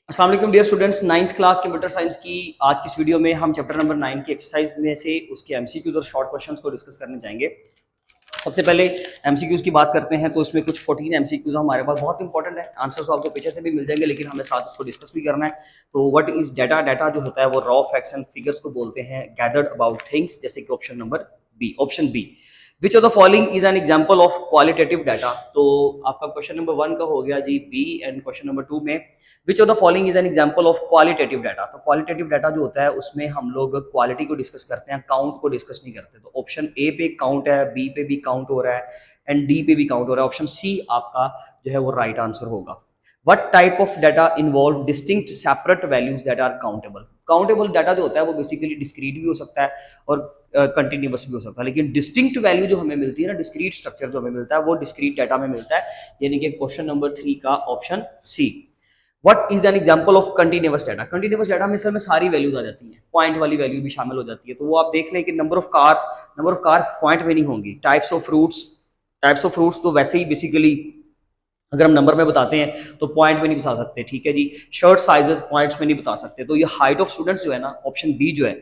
अस्सलाम वालेकुम dear students, 9th class computer science की आज की इस वीडियो में हम चैप्टर नंबर 9 की एक्सरसाइज में से उसके एमसीक्यूज और शॉर्ट क्वेश्चंस को डिस्कस करने जाएंगे। सबसे पहले एमसीक्यूज की बात करते हैं तो इसमें कुछ 14 एमसीक्यूज हमारे पास बहुत इंपॉर्टेंट है। आंसर्स तो आपको पीछे से भी मिल जाएंगे लेकिन हमें साथ इसको डिस्कस भी करना है। तो व्हाट इज डाटा? डाटा जो होता है वो रॉ फैक्ट्स एंड फिगर्स को बोलते हैं, गैदर्ड अबाउट थिंग्स, जैसे कि option number B. Option B, which of the following is an example of qualitative data. तो आपका क्वेश्चन नंबर 1 का हो गया जी बी, एंड क्वेश्चन नंबर 2 में which of the following is an example of qualitative data. तो qualitative data जो होता है उसमें हम लोग क्वालिटी को डिस्कस करते हैं, काउंट को डिस्कस नहीं करते। तो ऑप्शन ए पे काउंट है, बी पे भी काउंट हो रहा है एंड डी पे भी काउंट हो रहा है। ऑप्शन सी आपका जो है वो राइट आंसर होगा। What type of data involve distinct separate values that are countable? Countable data जो होता है वो बेसिकली डिस्क्रीट भी हो सकता है और कंटिन्यूअस भी हो सकता है, लेकिन डिस्टिंक्ट वैल्यू जो हमें मिलती है ना, डिस्क्रीट स्ट्रक्चर जो हमें मिलता है वो डिस्क्रीट डाटा में मिलता है, यानी कि क्वेश्चन नंबर 3 का option C. What is an example of continuous data? Continuous data में सर में सारी वैल्यूज आ जाती हैं, पॉइंट वाली वैल्यू भी शामिल हो जाती है। तो वो आप देख लें कि नंबर ऑफ कार पॉइंट में नहीं होंगी। टाइप्स ऑफ फ्रूट्स तो वैसे ही बेसिकली अगर हम नंबर में बताते हैं तो पॉइंट में नहीं बता सकते, ठीक है जी। शर्ट साइजेस पॉइंट्स में नहीं बता सकते। तो ये हाइट ऑफ स्टूडेंट्स जो है ना, ऑप्शन बी जो है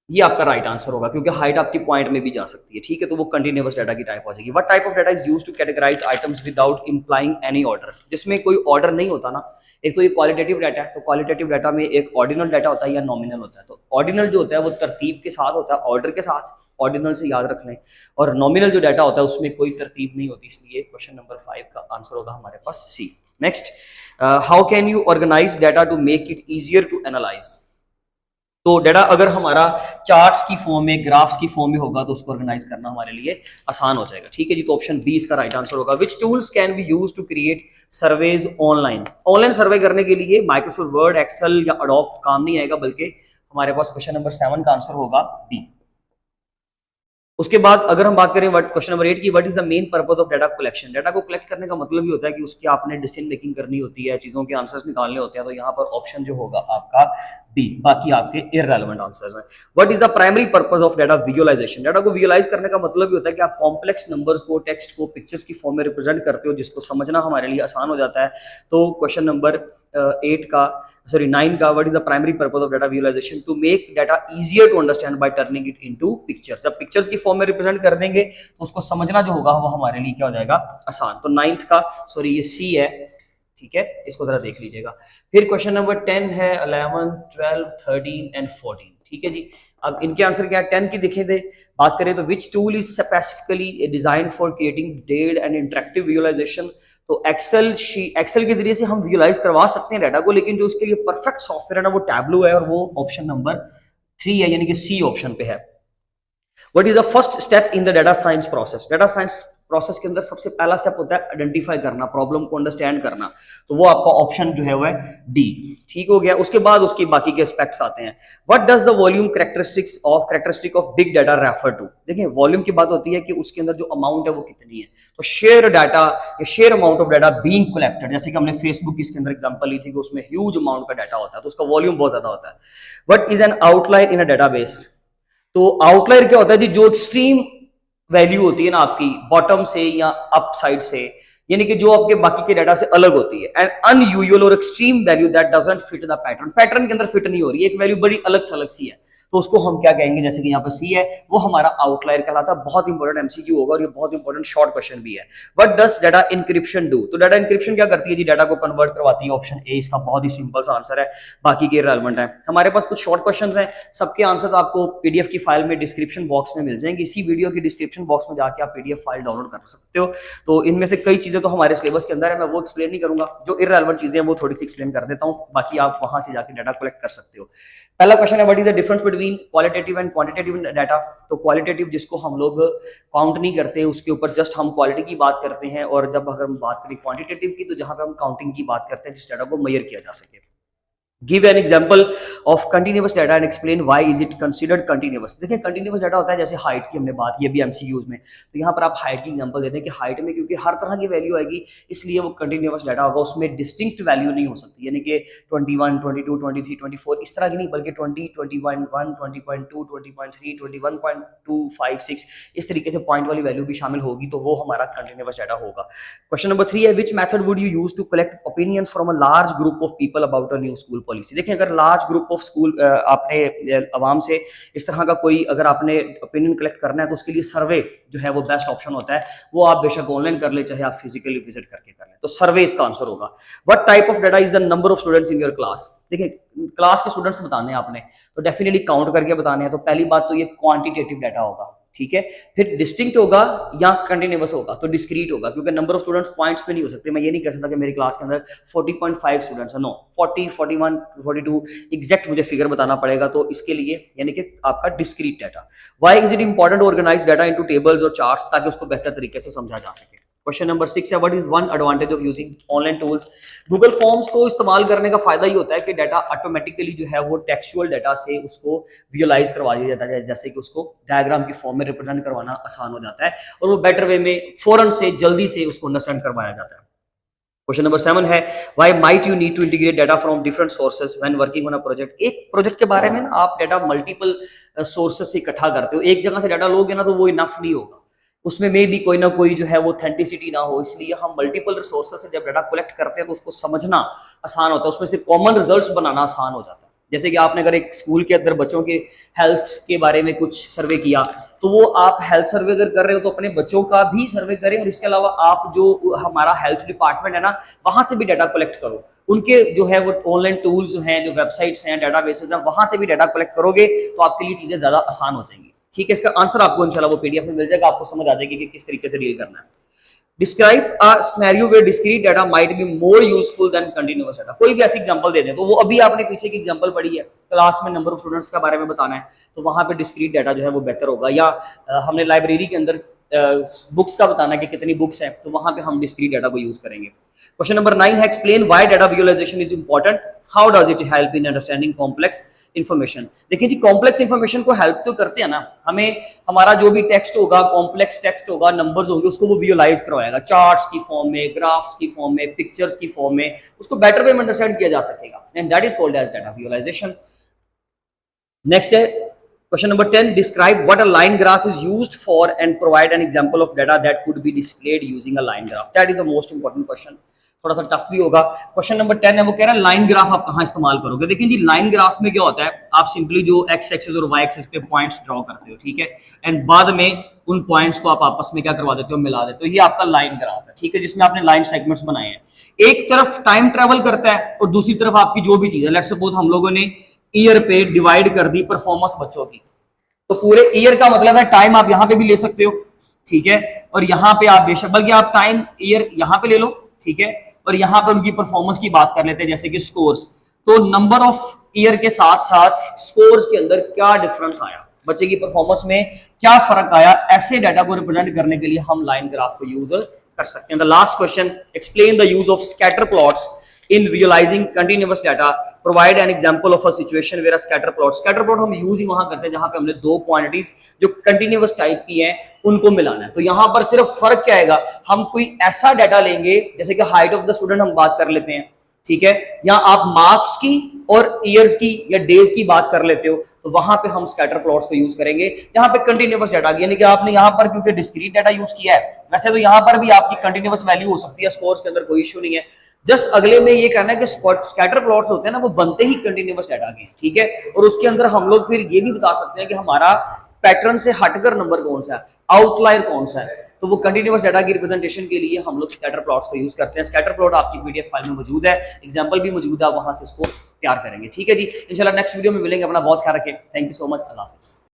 ये आपका राइट आंसर होगा, क्योंकि हाइट आपकी पॉइंट में भी जा सकती है, ठीक है। तो वो कंटिन्यूअस डाटा की टाइप हो जाएगी। What type of data is used to categorize items without implying any order? जिसमें कोई ऑर्डर नहीं होता ना। एक तो ये क्वालिटेटिव डाटा है, तो क्वालिटेटिव डाटा में एक ऑर्डिनल डाटा होता है या नॉमिनल होता है। तो ऑर्डिनल जो होता है वो तरतीब के साथ होता है, ऑर्डर के साथ, ऑर्डिनल से याद रख लें। और नॉमिनल जो डाटा होता है उसमें कोई तरतीब नहीं होती, इसलिए क्वेश्चन नंबर 5 का आंसर होगा हमारे पास C. Next, how can you organize data to make it easier to analyze? तो डाटा अगर हमारा चार्ट्स की फॉर्म में, ग्राफ्स की फॉर्म में होगा तो उसको ऑर्गेनाइज करना हमारे लिए आसान हो जाएगा, ठीक है जी। तो ऑप्शन बी इसका राइट आंसर होगा। Which tools can be use to create surveys online? Online survey करने के लिए माइक्रोसॉफ्ट वर्ड, एक्सेल या अडोब काम नहीं आएगा, बल्कि हमारे पास क्वेश्चन नंबर 7 का आंसर होगा बी। उसके बाद अगर हम बात करें क्वेश्चन नंबर 8 की, what is the main purpose of data collection? Data को कलेक्ट करने का मतलब ही होता है कि उसकी आपने डिसीजन मेकिंग करनी होती है, चीजों के आंसर्स निकालने होते हैं। तो यहाँ पर ऑप्शन जो होगा आपका बी, बाकी आपके इररेलेवेंट आंसर्स हैं। What is the primary purpose of data visualisation? Data को विजुअलाइज करने का मतलब ही होता है कि आप कॉम्प्लेक्स नंबर्स को, टेक्स्ट को पिक्चर्स की फॉर्म में रिप्रेजेंट करते हो, जिसको समझना हमारे लिए आसान हो जाता है। तो क्वेश्चन नंबर 9 का, what is the primary purpose of data visualisation? To make data easier to understand by turning it into pictures. जब पिक्चर्स की फॉर्म में रिप्रेजेंट कर देंगे तो उसको समझना जो होगा वो हमारे लिए क्या हो जाएगा, आसान। तो 9th का, ये सी है, ठीक है, इसको जरा देख लीजिएगा। फिर क्वेश्चन नंबर 10 है 11, 12, 13 एंड 14, ठीक है जी। अब इनके आंसर क्या है? 10 की देखें थे, बात करें तो which tool is specifically design for creating detailed and interactive visualisation? तो एक्सेल के जरिए से हम विजुअलाइज करवा सकते हैं डाटा को, लेकिन जो उसके लिए परफेक्ट सॉफ्टवेयर है ना वो टैबलो है, और वो ऑप्शन नंबर 3 है, यानी कि सी ऑप्शन पे है। What is the first step in the data science process? Data science process के अंदर सबसे पहला स्टेप होता है आइडेंटिफाई करना, प्रॉब्लम को अंडरस्टैंड करना। तो वो आपका ऑप्शन जो है वो है डी, ठीक हो गया। उसके बाद उसकी बाकी के एस्पेक्ट्स आते हैं। What does the volume characteristic of big data refer to? देखिए, वॉल्यूम की बात होती है कि उसके अंदर जो अमाउंट है वो कितनी है। तो शेयर डाटा या share amount of data being collected, जैसे कि हमने फेसबुक की इसके अंदर एग्जांपल ली थी कि उसमें ह्यूज अमाउंट का डाटा होता है, तो उसका वॉल्यूम बहुत ज्यादा होता है। What is N outlier in a database? तो आउटलायर क्या होता है जी? जो एक्सट्रीम वैल्यू होती है ना आपकी, बॉटम से या अप साइड से, यानी कि जो आपके बाकी के डाटा से अलग होती है। एंड अनयूजुअल और extreme value that doesn't fit the pattern, pattern के अंदर फिट नहीं हो रही, एक वैल्यू बड़ी अलग थलग सी है, तो उसको हम क्या कहेंगे? जैसे कि यहाँ पर सी है, वो हमारा आउटलायर कहलाता है। बहुत इंपॉर्टेंट एमसीक्यू होगा और ये बहुत इंपॉर्टेंट शॉर्ट क्वेश्चन भी है। What does data encryption do? तो डाटा इंक्रिप्शन क्या करती है जी? डाटा को कन्वर्ट करवाती है। ऑप्शन ए इसका बहुत ही सिंपल सा आंसर है, बाकी के रेलेवेंट है। हमारे पास कुछ शॉर्ट क्वेश्चंस हैं, सबके आंसर आपको पीडीएफ की फाइल में डिस्क्रिप्शन बॉक्स में मिल जाएंगे। इसी वीडियो की डिस्क्रिप्शन बॉक्स में जाके आप पीडीएफ फाइल डाउनलोड कर सकते हो। तो इनमें से कई चीजें तो हमारे सिलेबस के अंदर है, मैं वो एक्सप्लेन नहीं करूंगा। जो इररेलेवेंट चीजें हैं वो थोड़ी सी एक्सप्लेन कर देता हूं, बाकी आप वहां से जाके डाटा कलेक्ट कर सकते हो। पहला क्वेश्चन है, what is the difference between qualitative and quantitative data? तो क्वालिटेटिव जिसको हम लोग काउंट नहीं करते, उसके ऊपर जस्ट हम क्वालिटी की बात करते हैं, और जब अगर हम बात करें क्वांटिटेटिव की, तो जहां पे हम काउंटिंग की बात करते हैं, जिस डाटा को मेजर किया जा सके। Give an example of continuous data and explain why is it considered continuous. देखिए कंटिन्यूअस डाटा होता है जैसे हाइट की हमने बात की अभी एमसीक्यूज में, तो यहाँ पर आप हाइट की एग्जांपल देते हैं कि हाइट में क्योंकि हर तरह की वैल्यू आएगी इसलिए वो कंटिन्यूअस डाटा होगा, उसमें डिस्टिंक्ट वैल्यू नहीं हो सकती, यानी कि 21, 22, 23, 24 इस तरह की नहीं, बल्कि 20, 21, 20.2, 20.3, 21.256 इस तरीके से पॉइंट वाली वैल्यू भी शामिल होगी, तो वो हमारा कंटिन्यूअस डाटा होगा। क्वेश्चन नंबर 3 है which method would you use to collect opinions from a large group of people about a new school policy. देखिए अगर लार्ज ग्रुप ऑफ स्कूल आपने आवाम से इस तरह का कोई अगर आपने ओपिनियन कलेक्ट करना है तो उसके लिए सर्वे जो है वो बेस्ट ऑप्शन होता है, वो आप बेशक ऑनलाइन कर ले चाहे आप फिजिकली विजिट करके कर ले, तो सर्वे इसका आंसर होगा। What type of data is the number of students in your class. देखिए क्लास के स्टूडेंट्स बताने हैं आपने तो डेफिनेटली काउंट करके बताने हैं, तो पहली बात तो ये क्वांटिटेटिव डाटा होगा, ठीक है। फिर डिस्टिंक्ट होगा या कंटिन्यूअस होगा, तो डिस्क्रीट होगा क्योंकि नंबर ऑफ स्टूडेंट्स पॉइंट्स पे नहीं हो सकते। मैं ये नहीं कह सकता कि मेरी क्लास के अंदर 40.5 स्टूडेंट्स है, नो 40, 41, 42 एग्जैक्ट मुझे फिगर बताना पड़ेगा, तो इसके लिए यानी कि आपका discrete data. Why is it important to organise data into tables और चार्ट्स, ताकि उसको बेहतर तरीके से समझा जा सके। क्वेश्चन नंबर 6 है what is one advantage of using online tools. Google forms को इस्तेमाल करने का फायदा ये होता है कि डाटा ऑटोमेटिकली जो है वो टेक्सचुअल डाटा से उसको विजुअलाइज करवा दिया जाता है, जैसे कि उसको डायग्राम की फॉर्म में रिप्रेजेंट करवाना आसान हो जाता है और वो बेटर वे में फौरन से जल्दी से उसको अंडरस्टैंड करवाया जाता है। क्वेश्चन नंबर 7 है why might you need to integrate data from different sources when working on a project. एक प्रोजेक्ट के बारे में ना आप डाटा मल्टीपल सोर्सेज से इकट्ठा करते हो, एक जगह से डाटा लोगे ना तो वो इनफ नहीं होगा, उसमें मे भी कोई ना कोई जो है वो ऑथेंटिसिटी ना हो, इसलिए हम मल्टीपल रिसोर्सेज से जब डाटा कलेक्ट करते हैं तो उसको समझना आसान होता है, उसमें से कॉमन रिजल्ट्स बनाना आसान हो जाता है। जैसे कि आपने अगर एक स्कूल के अंदर बच्चों के हेल्थ के बारे में कुछ सर्वे किया, तो वो आप हेल्थ सर्वे अगर कर रहे हो तो अपने बच्चों का भी सर्वे करें, और इसके अलावा आप जो हमारा हेल्थ डिपार्टमेंट है ना वहां से भी डाटा कलेक्ट करो, उनके जो है वो ऑनलाइन टूल्स हैं, जो वेबसाइट्स हैं, डाटाबेसेस हैं, वहां से भी डाटा कलेक्ट करोगे तो आपके लिए चीजें ज्यादा आसान हो जाएंगी, ठीक है। इसका आंसर आपको इंशाल्लाह वो पीडीएफ में मिल जाएगा, आपको समझ आ जाएगी कि किस तरीके से डील करना है। Describe a scenario where discrete data might be more useful than continuous data. कोई भी ऐसी एग्जांपल दे दें, तो वो अभी आपने पीछे की एग्जांपल पढ़ी है, क्लास में नंबर ऑफ स्टूडेंट्स के बारे में बताना है, तो वहां पे डिस्क्रीट डाटा जो है वो बेहतर होगा। या हमने लाइब्रेरी के अंदर बुक्स का बताना है कि कितनी बुक्स हैं, तो वहां पे हम डिस्क्रीट डाटा को यूज करेंगे। क्वेश्चन नंबर 9 है explain why data visualisation is important, how does it help in understanding complex information. देखिए जी कॉम्प्लेक्स इन्फॉर्मेशन को हेल्प तो करते हैं ना, हमें हमारा जो भी टेक्स्ट होगा, कॉम्प्लेक्स टेक्स्ट होगा, नंबर्स होंगे, उसको वो विजुअलाइज करवाएगा चार्ट्स की फॉर्म में, ग्राफ्स की फॉर्म में, पिक्चर्स की फॉर्म में, उसको बेटर वे में अंडरस्टैंड किया जा सकेगा, and that is called as data visualization. Next है question number 10 describe what a line graph is used for and provide an example of data that could be displayed using a line graph. That is the most important question, थोड़ा सा tough भी होगा। Question number 10 है वो कह रहा है line graph आप कहां इस्तेमाल करोगे। देखिए जी लाइन ग्राफ में क्या होता है, आप सिंपली जो एक्स एक्सिस और वाई एक्सिस पे पॉइंट्स ड्रॉ करते हो, ठीक है, एंड बाद में उन पॉइंट्स को आप आपस में क्या करवा देते हो, मिला देते हो, ये आपका लाइन ग्राफ है, ठीक है, जिसमें आपने लाइन सेगमेंट्स बनाए हैं। एक तरफ टाइम ट्रेवल करता है और दूसरी तरफ आपकी जो भी चीज है, लेट्स सपोज हम लोगों ने ईयर पे डिवाइड कर दी परफॉर्मेंस बच्चों की, तो पूरे ईयर का मतलब है टाइम आप यहां पे भी ले सकते हो, ठीक है, और यहां पे आप बेशक बल्कि आप टाइम ईयर यहां पे ले लो, ठीक है, और यहां पे उनकी परफॉर्मेंस की बात कर लेते हैं जैसे कि स्कोर्स, तो नंबर ऑफ ईयर के साथ साथ स्कोर्स के अंदर क्या डिफरेंस आया, बच्चे की परफॉर्मेंस में क्या फर्क आया, ऐसे डाटा को रिप्रेजेंट करने के लिए हम लाइन ग्राफ को यूज कर सकते हैं। The last question explain the use of scatter plots in visualizing continuous data, provide an example of a situation where a scatter plot हम यूज ही वहां करते हैं जहां पे हमने दो क्वांटिटीज जो कंटिन्यूअस टाइप की हैं उनको मिलाना है। तो यहां पर सिर्फ फर्क क्या आएगा, हम कोई ऐसा डाटा लेंगे जैसे कि हाइट ऑफ द स्टूडेंट हम बात कर लेते हैं, ठीक है, या आप मार्क्स की और ईयर्स की या डेज की बात कर लेते हो, तो वहां पे हम स्कैटर प्लॉट्स को यूज करेंगे जहां पे कंटिन्यूअस डाटा, यानी कि आपने यहां पर क्योंकि डिस्क्रीट डाटा यूज किया है, वैसे तो यहां पर भी आपकी कंटिन्यूअस वैल्यू हो सकती है, स्कोर्स के अंदर कोई इशू नहीं है, जस्ट अगले में ये कहना है कि स्कैटर प्लॉट्स होते हैं ना वो बनते ही कंटिन्यूअस डाटा के, ठीक है, और उसके अंदर हम लोग फिर ये भी बता सकते हैं कि हमारा पैटर्न से हटकर नंबर कौन सा है, आउटलायर कौन सा है, तो वो कंटिन्यूअस डाटा की रिप्रेजेंटेशन के लिए हम लोग स्कैटर प्लॉट्स को यूज करते हैं। स्कैटर प्लॉट आपकी पीडीएफ फाइल में मौजूद है, एग्जांपल भी मौजूद है, वहां से इसको तैयार करेंगे, ठीक है जी। इंशाल्लाह नेक्स्ट वीडियो में मिलेंगे, अपना बहुत ख्याल रखें, थैंक यू सो मच, अल्लाह हाफिज़।